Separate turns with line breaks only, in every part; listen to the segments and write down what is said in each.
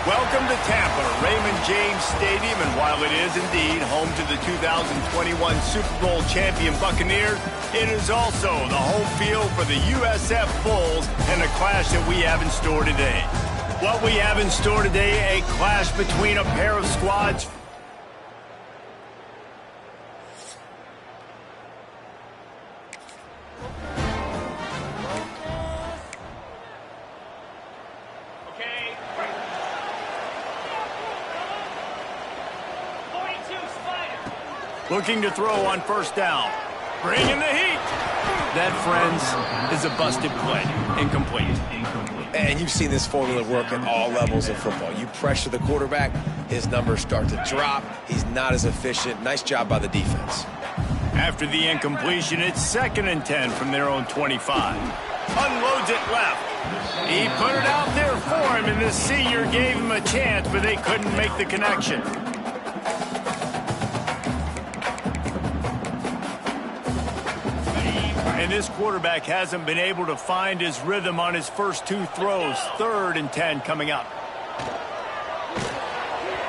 Welcome to Tampa, Raymond James Stadium, and while it is indeed home to the 2021 Super Bowl champion Buccaneers, it is also the home field for the USF Bulls and the clash that we have in store today. What we have in store today, a clash between a pair of squads. Looking to throw on first down. Bringing the heat. That, friends, is a busted play. Incomplete.
And you've seen this formula work at all levels of football. You pressure the quarterback, his numbers start to drop. He's not as efficient. Nice job by the defense.
After the incompletion, it's 2nd and 10 from their own 25. Unloads it left. He put it out there for him, and the senior gave him a chance, but they couldn't make the connection. And this quarterback hasn't been able to find his rhythm on his first 2 throws. 3rd and 10 coming up.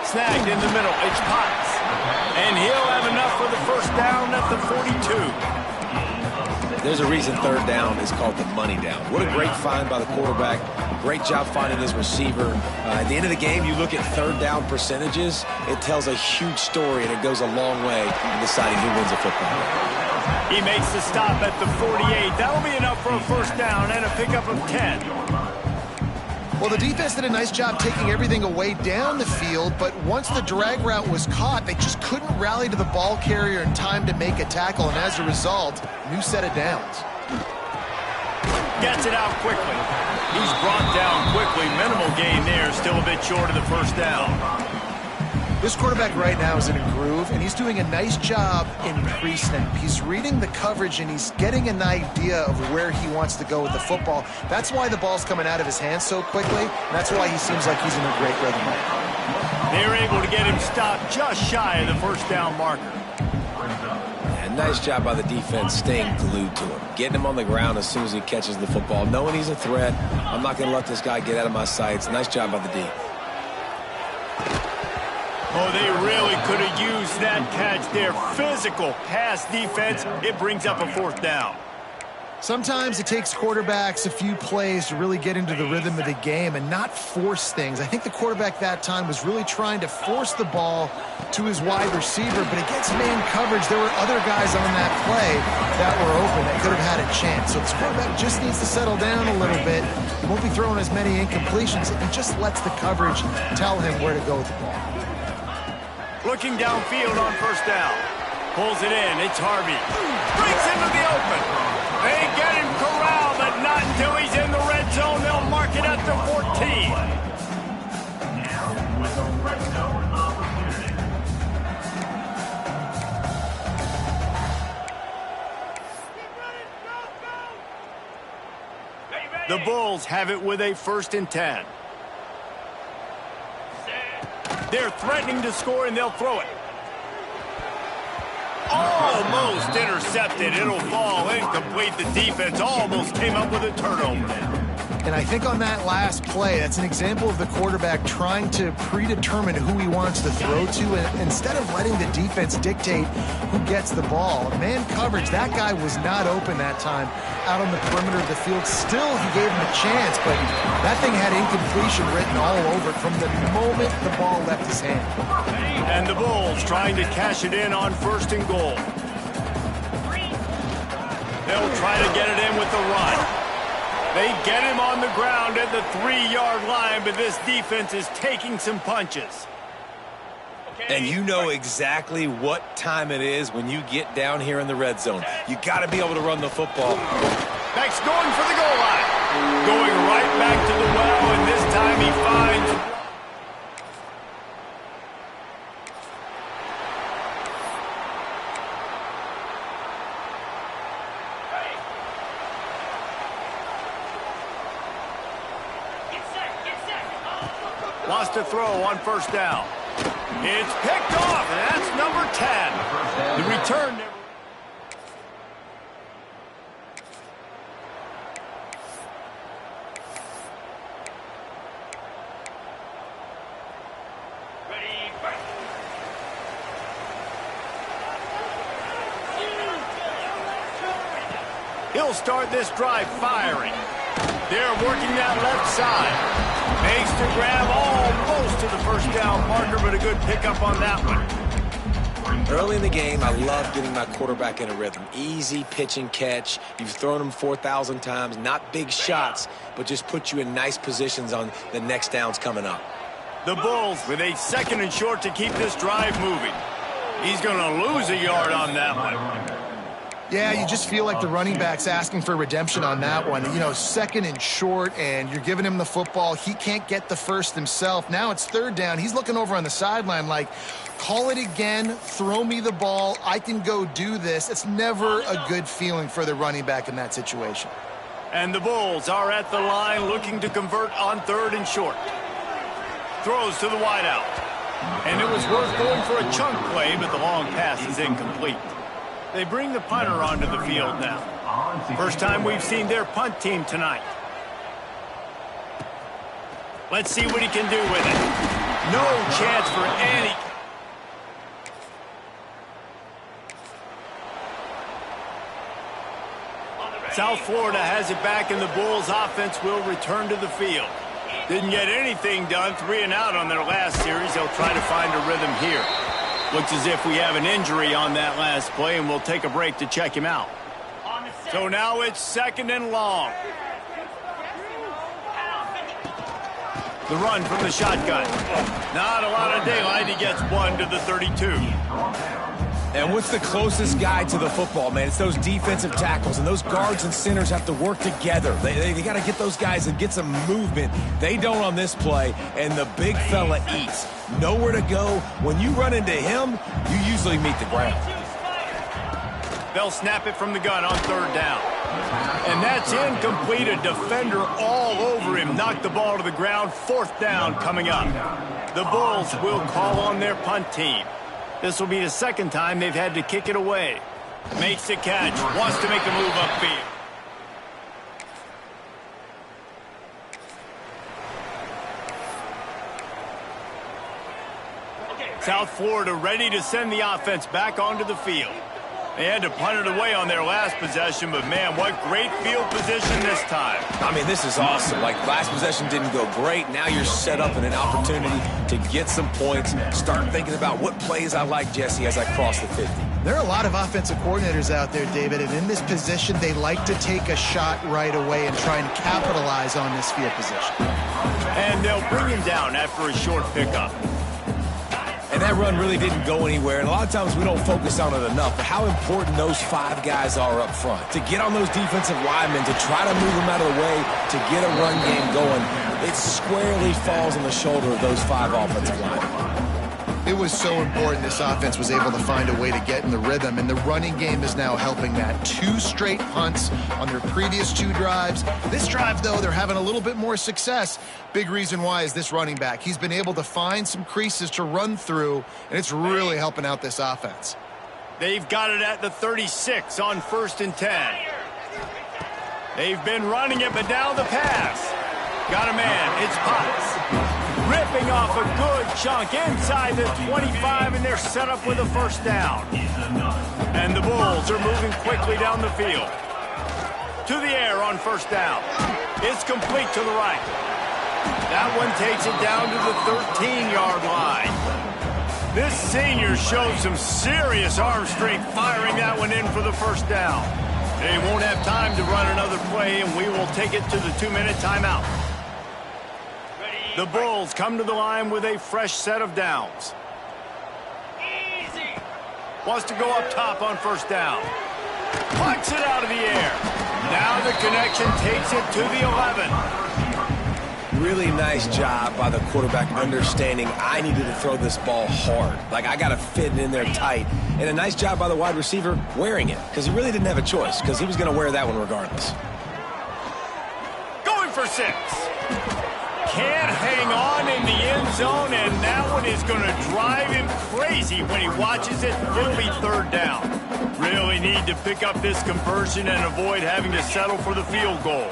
Snagged in the middle. It's Potts. And he'll have enough for the first down at the 42.
There's a reason 3rd down is called the money down. What a great find by the quarterback. Great job finding his receiver. At the end of the game, you look at 3rd down percentages. It tells a huge story, and it goes a long way in deciding who wins a football game.
He makes the stop at the 48. That'll be enough for a first down and a pickup of 10.
Well, the defense did a nice job taking everything away down the field, but once the drag route was caught, they just couldn't rally to the ball carrier in time to make a tackle, and as a result, new set of downs.
Gets it out quickly. He's brought down quickly. Minimal gain there, still a bit short of the first down.
This quarterback right now is in a groove, and he's doing a nice job in pre-snap. He's reading the coverage, and he's getting an idea of where he wants to go with the football. That's why the ball's coming out of his hands so quickly, and that's why he seems like he's in a great rhythm.
They're able to get him stopped just shy of the first down marker.
And nice job by the defense staying glued to him, getting him on the ground as soon as he catches the football, knowing he's a threat. I'm not going to let this guy get out of my sights. Nice job by the D.
Oh, they really could have used that catch there. Physical pass defense. It brings up a 4th down.
Sometimes it takes quarterbacks a few plays to really get into the rhythm of the game and not force things. I think the quarterback that time was really trying to force the ball to his wide receiver, but against man coverage, there were other guys on that play that were open that could have had a chance. So this quarterback just needs to settle down a little bit. He won't be throwing as many incompletions. He just lets the coverage tell him where to go with the ball.
Looking downfield on first down. Pulls it in. It's Harvey. Breaks into the open. They get him corralled, but not until he's in the red zone. They'll mark it at the 14.
Now with a red zone opportunity.
The Bulls have it with a 1st and 10. They're threatening to score, and they'll throw it. Almost intercepted. It'll fall incomplete. The defense almost came up with a turnover.
And I think on that last play, that's an example of the quarterback trying to predetermine who he wants to throw to, and instead of letting the defense dictate who gets the ball. Man coverage, that guy was not open that time out on the perimeter of the field. Still, he gave him a chance, but that thing had incompletion written all over it from the moment the ball left his hand.
And the Bulls trying to cash it in on 1st and goal. They'll try to get it in with the run. They get him on the ground at the 3-yard line, but this defense is taking some punches.
And you know exactly what time it is when you get down here in the red zone. You got to be able to run the football.
Beck's going for the goal line. Going right back to the well, and this time he finds... Wants to throw on first down. It's picked off, and that's number 10. The return never... He'll start this drive firing. They're working that left side. Makes the grab almost to the first down marker, but a good pickup on that one.
Early in the game, I love getting my quarterback in a rhythm. Easy pitch and catch. You've thrown him 4,000 times. Not big shots, but just put you in nice positions on the next downs coming up.
The Bulls with a 2nd and short to keep this drive moving. He's going to lose a yard on that one.
Yeah, you just feel like the running back's asking for redemption on that one. You know, 2nd and short, and you're giving him the football. He can't get the first himself. Now it's 3rd down. He's looking over on the sideline like, call it again, throw me the ball, I can go do this. It's never a good feeling for the running back in that situation.
And the Bulls are at the line looking to convert on 3rd and short. Throws to the wideout. And it was worth going for a chunk play, but the long pass is incomplete. They bring the punter onto the field now. First time we've seen their punt team tonight. Let's see what he can do with it. No chance for any. South Florida has it back, and the Bulls offense will return to the field. Didn't get anything done, 3 and out on their last series. They'll try to find a rhythm here. Looks as if we have an injury on that last play, and we'll take a break to check him out. So now it's 2nd and long. The run from the shotgun. Not a lot of daylight. He gets 1 to the 32.
And what's the closest guy to the football, man? It's those defensive tackles, and those guards and centers have to work together. They got to get those guys and get some movement. They don't on this play, and the big fella eats. Nowhere to go. When you run into him, you usually meet the ground.
They'll snap it from the gun on 3rd down. And that's incomplete. A defender all over him. Knocked the ball to the ground. 4th down coming up. The Bulls will call on their punt team. This will be the 2nd time they've had to kick it away. Makes the catch. Wants to make the move upfield. South Florida ready to send the offense back onto the field. They had to punt it away on their last possession, but man, what great field position this time.
I mean, this is awesome. Like, last possession didn't go great. Now you're set up in an opportunity to get some points. Start thinking about what plays I like, Jesse, as I cross the 50.
There are a lot of offensive coordinators out there, David, and in this position, they like to take a shot right away and try and capitalize on this field position.
And they'll bring him down after a short pickup.
And that run really didn't go anywhere, and a lot of times we don't focus on it enough, but how important those 5 guys are up front. To get on those defensive linemen, to try to move them out of the way, to get a run game going, it squarely falls on the shoulder of those 5 offensive linemen.
It was so important this offense was able to find a way to get in the rhythm, and the running game is now helping that. 2 straight punts on their previous 2 drives. This drive, though, they're having a little bit more success. Big reason why is this running back. He's been able to find some creases to run through, and it's really helping out this offense.
They've got it at the 36 on 1st and 10. They've been running it, but now the pass. Got a man. It's Potts. Ripping off a good chunk inside the 25, and they're set up with a 1st down. And the Bulls are moving quickly down the field. To the air on 1st down. It's complete to the right. That one takes it down to the 13-yard line. This senior showed some serious arm strength firing that one in for the 1st down. They won't have time to run another play, and we will take it to the 2-minute timeout. The Bulls come to the line with a fresh set of downs. Wants to go up top on 1st down. Punts it out of the air. Now the connection takes it to the 11.
Really nice job by the quarterback understanding I needed to throw this ball hard. Like, I got to fit it in there tight. And a nice job by the wide receiver wearing it, because he really didn't have a choice, because he was going to wear that one regardless.
Going for 6. Can't hang on in the end zone, and that one is going to drive him crazy when he watches it. It'll be 3rd down. Really need to pick up this conversion and avoid having to settle for the field goal.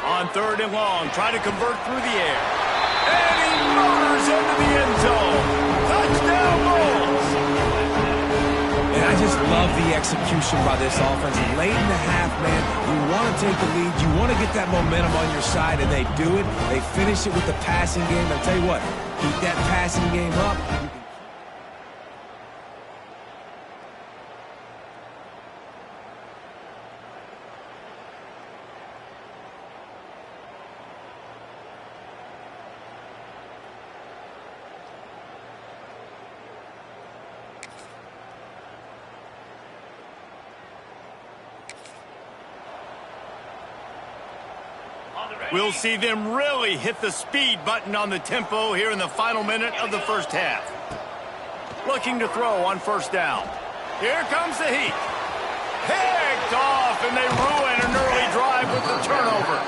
On 3rd and long, try to convert through the air. And he motors into the end zone. Touchdown, Bulls!
And I just love the execution by this offense. Late in the half, man, you want to take the lead. You want to get that momentum on your side, and they do it. They finish it with the passing game. I'll tell you what, keep that passing game up.
We'll see them really hit the speed button on the tempo here in the final minute of the first half. Looking to throw on first down. Here comes the heat. Picked off, and they ruin an early drive with the turnover.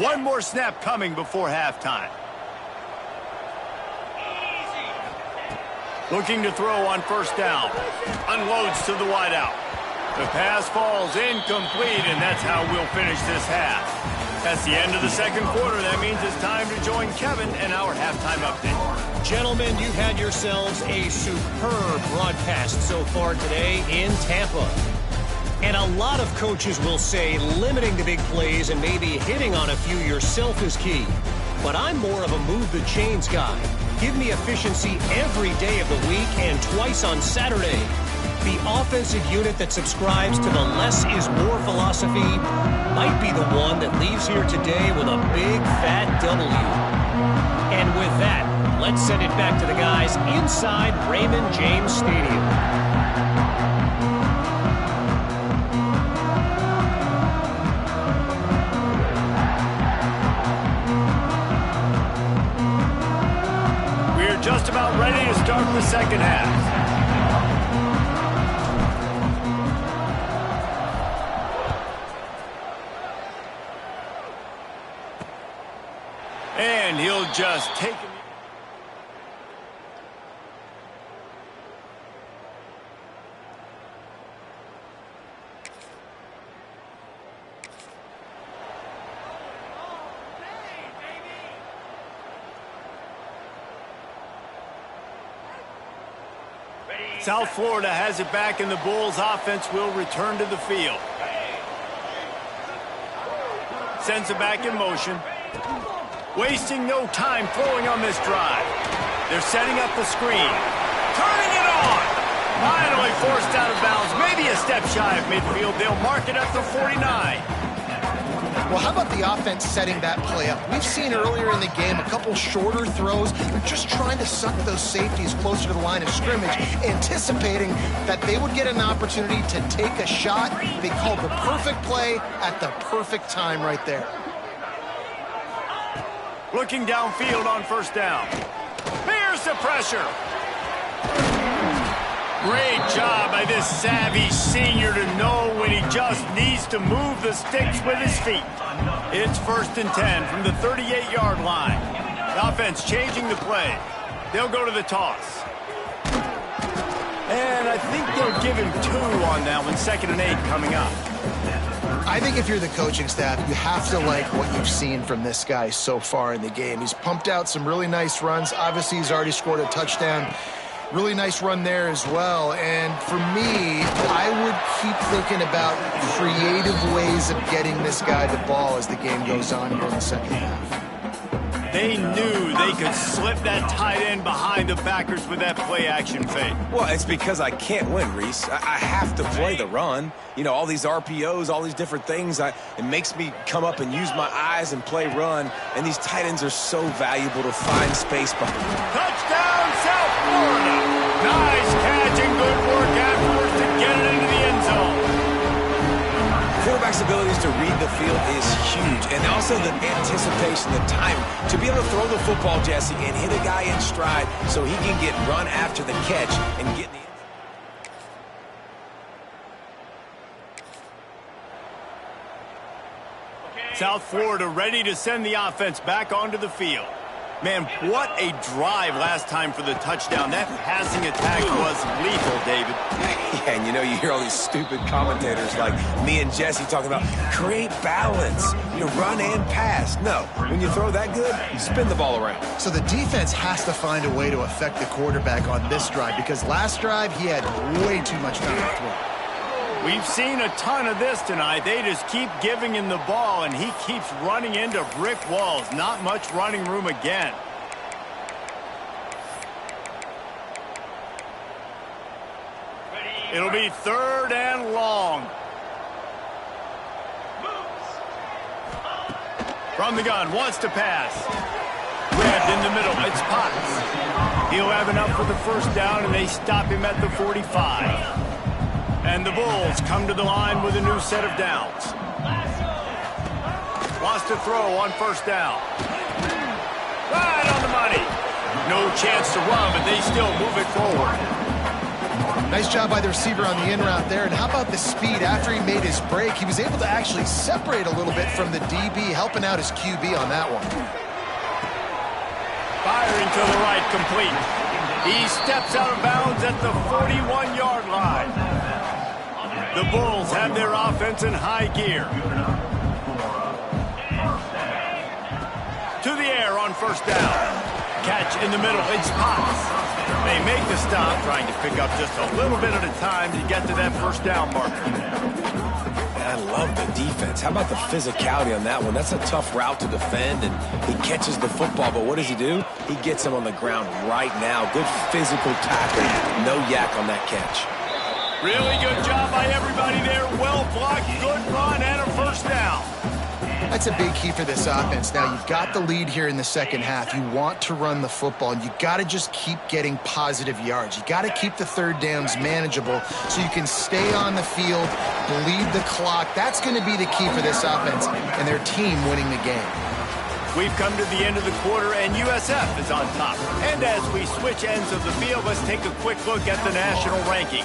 One more snap coming before halftime. Looking to throw on first down. Unloads to the wideout. The pass falls incomplete, and that's how we'll finish this half. That's the end of the second quarter. That means it's time to join Kevin and our halftime update.
Gentlemen, you've had yourselves a superb broadcast so far today in Tampa. And a lot of coaches will say limiting the big plays and maybe hitting on a few yourself is key. But I'm more of a move the chains guy. Give me efficiency every day of the week and twice on Saturday. The offensive unit that subscribes to the less is more philosophy might be the one that leaves here today with a big fat W. And with that, let's send it back to the guys inside Raymond James Stadium.
Just about ready to start the second half. And he'll just take it. South Florida has it back, and the Bulls offense will return to the field. Sends it back in motion. Wasting no time throwing on this drive. They're setting up the screen. Turning it on. Finally forced out of bounds. Maybe a step shy of midfield. They'll mark it at the 49.
Well, how about the offense setting that play up? We've seen earlier in the game a couple shorter throws. They're just trying to suck those safeties closer to the line of scrimmage, anticipating that they would get an opportunity to take a shot. They called the perfect play at the perfect time right there.
Looking downfield on first down. Bears the pressure. Great job by this savvy senior to know when he just needs to move the sticks with his feet. It's 1st and 10 from the 38-yard line. The offense changing the play. They'll go to the toss. And I think they'll give him 2 on that one. 2nd and 8 coming up.
I think if you're the coaching staff, you have to like what you've seen from this guy so far in the game. He's pumped out some really nice runs. Obviously, he's already scored a touchdown. Really nice run there as well. And for me, I would keep thinking about creative ways of getting this guy the ball as the game goes on here in the second half.
They knew they could slip that tight end behind the backers with that play-action fake.
Well, it's because I can't win, Reese. I have to play the run. You know, all these RPOs, all these different things. It makes me come up and use my eyes and play run. And these tight ends are so valuable to find space behind.
Touchdown, South Florida. Nice catch and good work afterwards to get it into the end zone.
Quarterback's abilities to read the field is huge, and also the anticipation, the time to be able to throw the football, Jesse, and hit a guy in stride so he can get run after the catch and get the.
South Florida ready to send the offense back onto the field. Man, what a drive last time for the touchdown. That passing attack was lethal, David.
And, you know, you hear all these stupid commentators like me and Jesse talking about create balance, you run and pass. No, when you throw that good, you spin the ball around.
So the defense has to find a way to affect the quarterback on this drive, because last drive he had way too much time to throw.
We've seen a ton of this tonight. They just keep giving him the ball, and he keeps running into brick walls. Not much running room again. It'll be 3rd and long. From the gun, wants to pass. Grabbed in the middle, it's Potts. He'll have enough for the first down, and they stop him at the 45. And the Bulls come to the line with a new set of downs. Wants to throw on 1st down. Right on the money. No chance to run, but they still move it forward.
Nice job by the receiver on the in route there. And how about the speed? After he made his break, he was able to actually separate a little bit from the DB, helping out his QB on that one.
Firing to the right, complete. He steps out of bounds at the 41-yard line. The Bulls have their offense in high gear. To the air on 1st down. Catch in the middle, it's Potts. They make the stop, trying to pick up just a little bit at a time to get to that 1st down marker.
I love the defense. How about the physicality on that one? That's a tough route to defend, and he catches the football, but what does he do? He gets him on the ground right now. Good physical tackle. No yak on that catch.
Really good job by everybody there. Well blocked, good run, and a 1st down.
That's a big key for this offense. Now, you've got the lead here in the second half. You want to run the football, and you got to just keep getting positive yards. You got to keep the 3rd downs manageable so you can stay on the field, bleed the clock. That's going to be the key for this offense and their team winning the game.
We've come to the end of the quarter, and USF is on top. And as we switch ends of the field, let's take a quick look at the national rankings.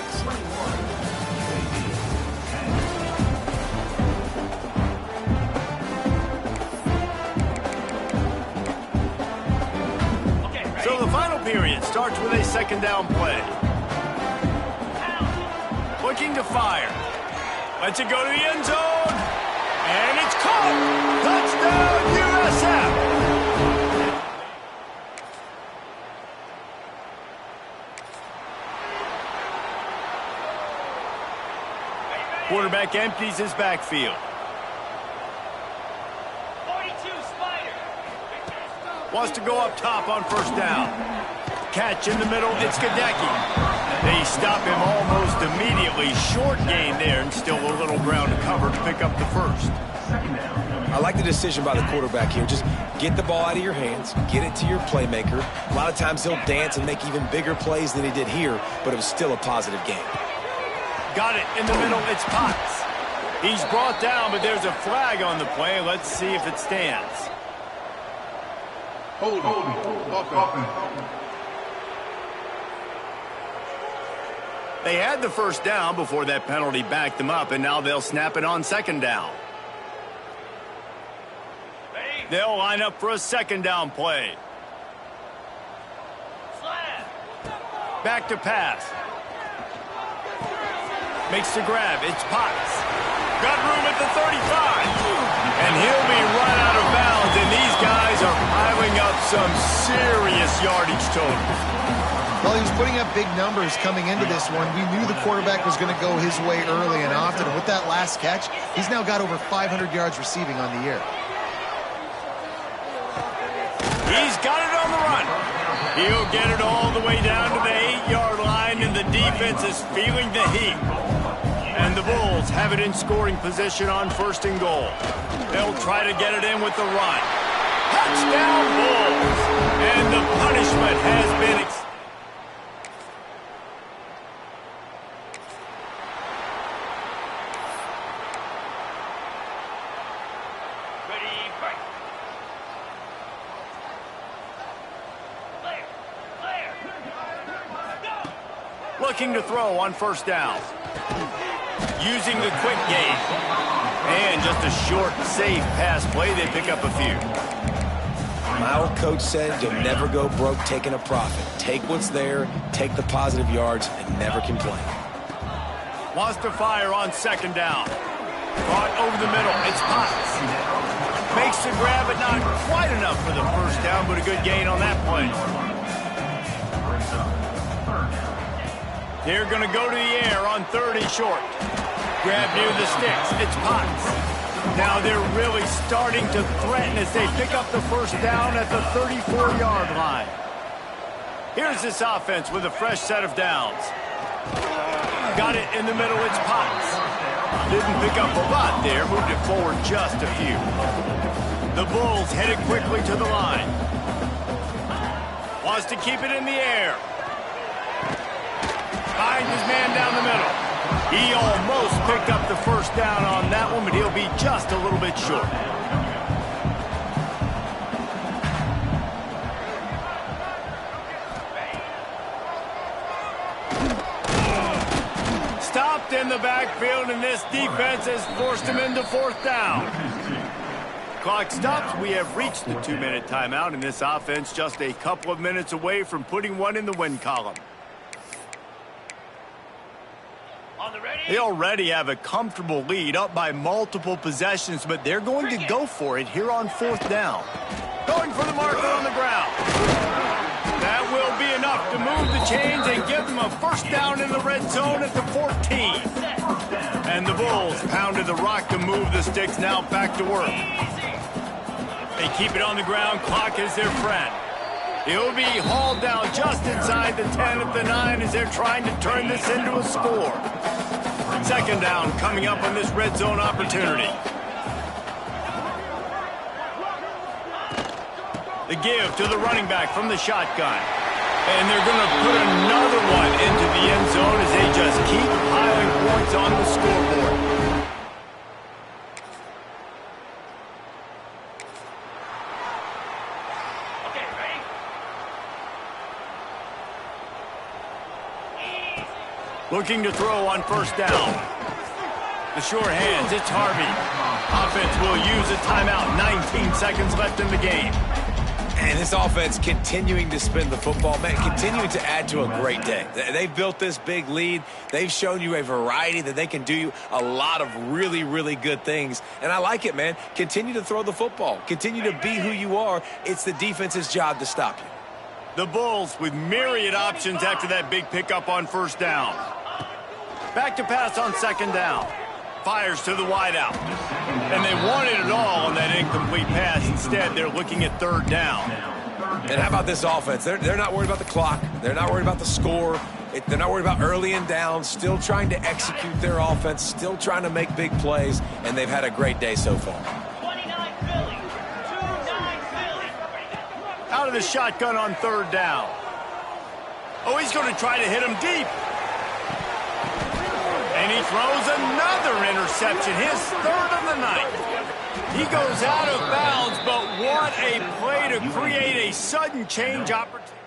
So the final period starts with a 2nd down play. Looking to fire. Lets it go to the end zone. And it's caught. Touchdown, USF. Quarterback empties his backfield. Wants to go up top on 1st down. Catch in the middle, it's Gadecki. They stop him almost immediately. Short gain there, and still a little ground to cover to pick up the 1st.
I like the decision by the quarterback here. Just get the ball out of your hands, get it to your playmaker. A lot of times he'll dance and make even bigger plays than he did here, but it was still a positive game.
Got it in the middle, it's Potts. He's brought down, but there's a flag on the play. Let's see if it stands.
Hold on.
They had the 1st down before that penalty backed them up, and now they'll snap it on 2nd down. They'll line up for a 2nd down play. Back to pass. Makes the grab. It's Potts. Got room at the 35. And he'll be run out of bounds, and these guys are piling up some serious yardage totals.
Well, he was putting up big numbers coming into this one. We knew the quarterback was going to go his way early and often. And with that last catch, he's now got over 500 yards receiving on the year.
He's got it on the run. He'll get it all the way down to the 8-yard line, and the defense is feeling the heat. And the Bulls have it in scoring position on 1st and goal. They'll try to get it in with the run. Touchdown, Bulls! And the punishment has been looking to throw on 1st down. Using the quick game. And just a short, safe pass play. They pick up a few.
My old coach said you'll never go broke taking a profit. Take what's there, take the positive yards, and never complain.
Wants to fire on second down. Caught over the middle. It's Potts. Makes the grab, but not quite enough for the first down, but a good gain on that play. They're going to go to the air on 30 short. Grab near the sticks. It's Potts. Now they're really starting to threaten as they pick up the first down at the 34-yard line. Here's this offense with a fresh set of downs. Got it in the middle. It's Potts. Didn't pick up a lot there. Moved it forward just a few. The Bulls headed quickly to the line. Wants to keep it in the air. Finds his man down the middle. He almost picked up the first down on that one, but he'll be just a little bit short. Stopped in the backfield, and this defense has forced him into fourth down. Clock stops. We have reached the 2-minute timeout, and this offense just a couple of minutes away from putting one in the win column. They already have a comfortable lead, up by multiple possessions, but they're going to go for it here on fourth down. Going for the marker on the ground. That will be enough to move the chains and give them a first down in the red zone at the 14. And the Bulls pounded the rock to move the sticks, now back to work. They keep it on the ground. Clock is their friend. He'll be hauled down just inside the 10 at the 9 as they're trying to turn this into a score. Second down coming up on this red zone opportunity. The give to the running back from the shotgun. And they're going to put another one into the end zone as they just keep piling points on the scoreboard. Looking to throw on first down. The short hands, it's Harvey. Offense will use a timeout. 19 seconds left in the game.
And this offense continuing to spin the football, man, continuing to add to a great day. They've built this big lead. They've shown you a variety that they can do a lot of really, really good things. And I like it, man. Continue to throw the football. Continue to be who you are. It's the defense's job to stop you.
The Bulls with myriad options after that big pickup on first down. Back to pass on second down. Fires to the wideout. And they wanted it all on that incomplete pass. Instead, they're looking at third down.
And how about this offense? They're not worried about the clock. They're not worried about the score. They're not worried about early and down. Still trying to execute their offense. Still trying to make big plays. And they've had a great day so far.
29 Philly. 29 Philly.
Out of the shotgun on third down. Oh, he's going to try to hit him deep. And he throws another interception, his third of the night. He goes out of bounds, but what a play to create a sudden change opportunity.